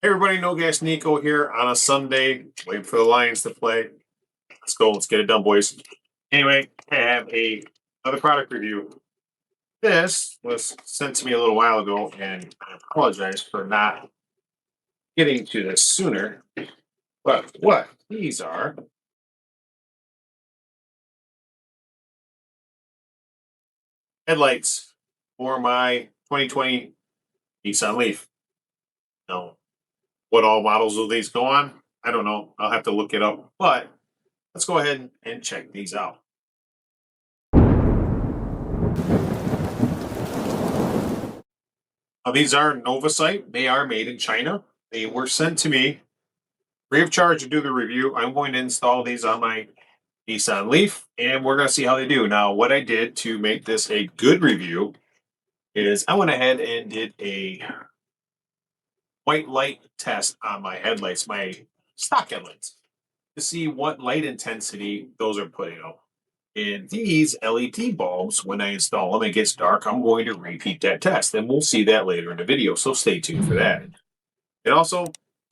Hey everybody, No Gas Nico here on a Sunday, waiting for the Lions to play. Let's go, let's get it done, boys. Anyway, I have another product review. This was sent to me a little while ago, and I apologize for not getting to this sooner. But what these are headlights for my 2020 Nissan Leaf. Now, what all models will these go on? I don't know. I'll have to look it up. But let's go ahead and check these out. These are Novsight. They are made in China. They were sent to me free of charge to do the review. I'm going to install these on my Nissan Leaf, and we're going to see how they do. Now, what I did to make this a good review is I went ahead and did a white light test on my headlights, my stock headlights, to see what light intensity those are putting out. And these LED bulbs, when I install them, it gets dark. I'm going to repeat that test, and we'll see that later in the video. So stay tuned for that. And also,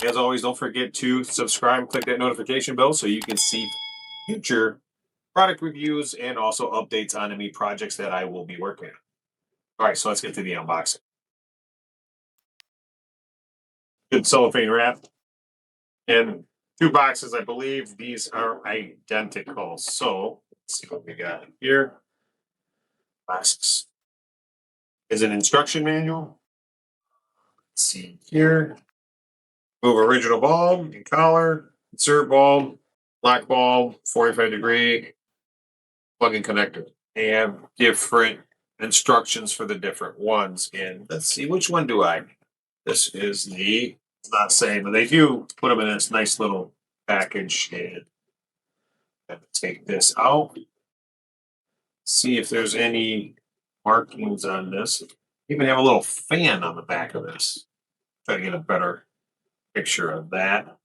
as always, don't forget to subscribe and click that notification bell so you can see future product reviews and also updates on any projects that I will be working on. All right, so let's get to the unboxing. Good cellophane wrap. And two boxes, I believe these are identical. So let's see what we got here. Boxes is an instruction manual. Let's see here. Move original bulb and collar, insert bulb, lock bulb, 45-degree, plug-in connector, and different instructions for the different ones. And let's see, which one do I? This is the, it's not saying, but they do put them in this nice little package. And take this out. See if there's any markings on this. Even have a little fan on the back of this. Try to get a better picture of that.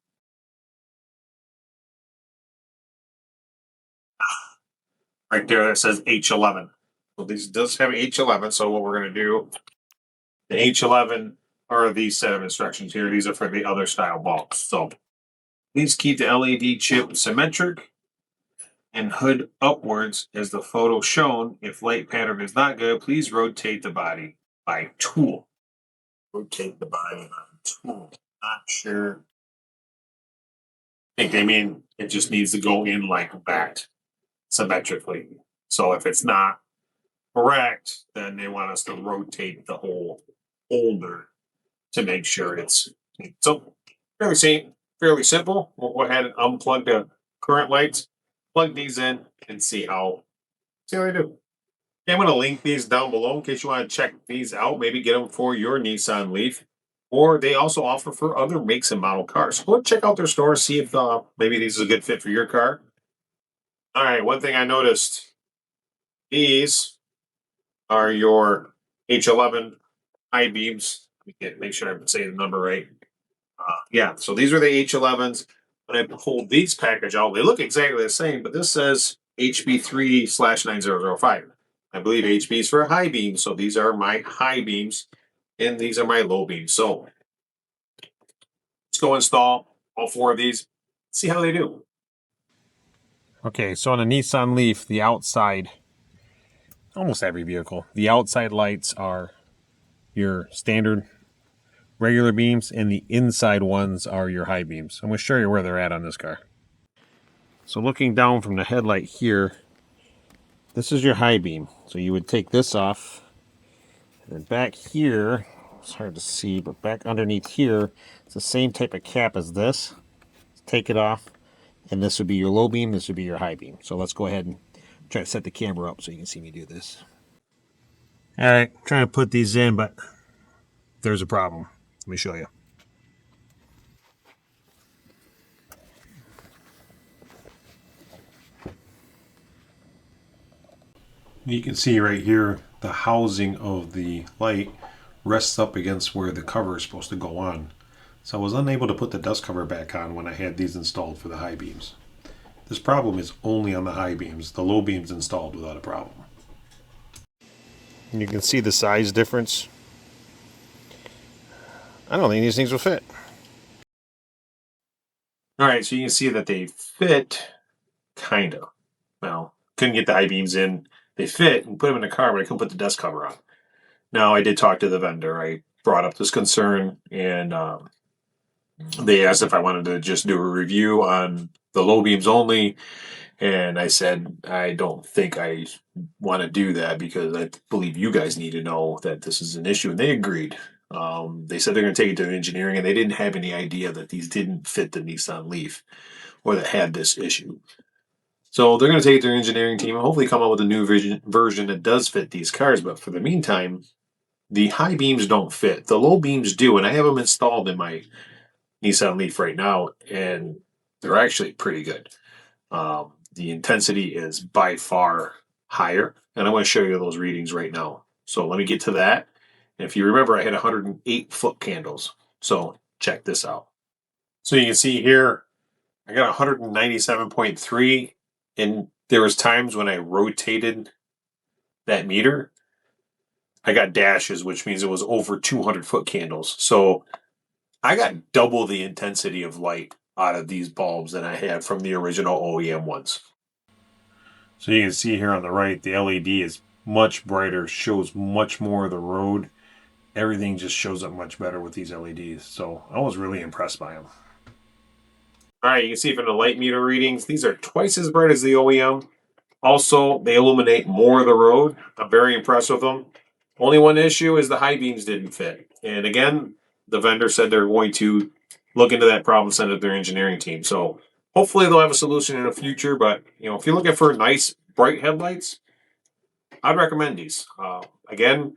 Right there, that says H11. So this does have H11. So what we're going to do, the H11 are these set of instructions here. These are for the other style bulbs. So please keep the LED chip symmetric and hood upwards as the photo shown. If light pattern is not good, please rotate the body by tool. Rotate the body by tool. Not sure. I think they mean it just needs to go in like that symmetrically. So if it's not correct, then they want us to rotate the whole holder to make sure it's so fairly simple. We'll go ahead and unplug the current lights, plug these in, and see how they do. Okay, I'm going to link these down below in case you want to check these out. Maybe get them for your Nissan Leaf, or they also offer for other makes and model cars. So go check out their store, see if maybe these is a good fit for your car. All right, one thing I noticed, these are your H11 high beams. Make sure I'm saying the number right. Yeah, so these are the H11s. When I pulled these package out, they look exactly the same, but this says HB3/9005. I believe HB is for high beams, so these are my high beams, and these are my low beams. So let's go install all four of these, see how they do. Okay, so on a Nissan Leaf, the outside, almost every vehicle, the outside lights are your standard regular beams, and the inside ones are your high beams. I'm going to show you where they're at on this car. So looking down from the headlight here, this is your high beam. So you would take this off, and then back here, it's hard to see, but back underneath here, it's the same type of cap as this. Take it off, and this would be your low beam, this would be your high beam. So let's go ahead and try to set the camera up so you can see me do this. All right, trying to put these in, but there's a problem. Let me show you. You can see right here the housing of the light rests up against where the cover is supposed to go on. So I was unable to put the dust cover back on when I had these installed for the high beams. This problem is only on the high beams. The low beams installed without a problem. You can see the size difference. I don't think these things will fit. All right, so you can see that they fit, kind of. Well, couldn't get the high beams in. They fit and put them in the car, but I couldn't put the dust cover on. Now, I did talk to the vendor. I brought up this concern, and they asked if I wanted to just do a review on the low beams only. And I said, I don't think I want to do that because I believe you guys need to know that this is an issue. And they agreed. They said they're going to take it to engineering, and they didn't have any idea that these didn't fit the Nissan Leaf or that had this issue. So they're going to take it to their engineering team and hopefully come up with a new version that does fit these cars. But for the meantime, the high beams don't fit. The low beams do, and I have them installed in my Nissan Leaf right now, and they're actually pretty good. The intensity is by far higher, and I want to show you those readings right now. So let me get to that. And if you remember, I had 108 foot candles. So check this out. So you can see here, I got 197.3, and there was times when I rotated that meter, I got dashes, which means it was over 200 foot candles. So I got double the intensity of light out of these bulbs than I had from the original OEM ones. So you can see here on the right, the LED is much brighter, shows much more of the road. Everything just shows up much better with these LEDs. So I was really impressed by them. All right, you can see from the light meter readings, these are twice as bright as the OEM. Also, they illuminate more of the road. I'm very impressed with them. Only one issue is the high beams didn't fit. And again, the vendor said they're going to look into that problem, send it to their engineering team. So hopefully they'll have a solution in the future. But if you're looking for nice, bright headlights, I'd recommend these. Again,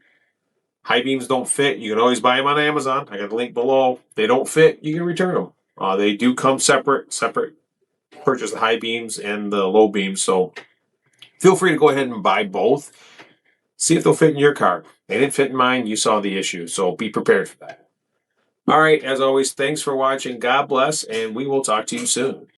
high beams don't fit. You can always buy them on Amazon. I got the link below. They don't fit. You can return them. They do come separate. Purchase the high beams and the low beams. So feel free to go ahead and buy both. See if they'll fit in your car. They didn't fit in mine. You saw the issue. So be prepared for that. All right. As always, thanks for watching. God bless. And we will talk to you soon.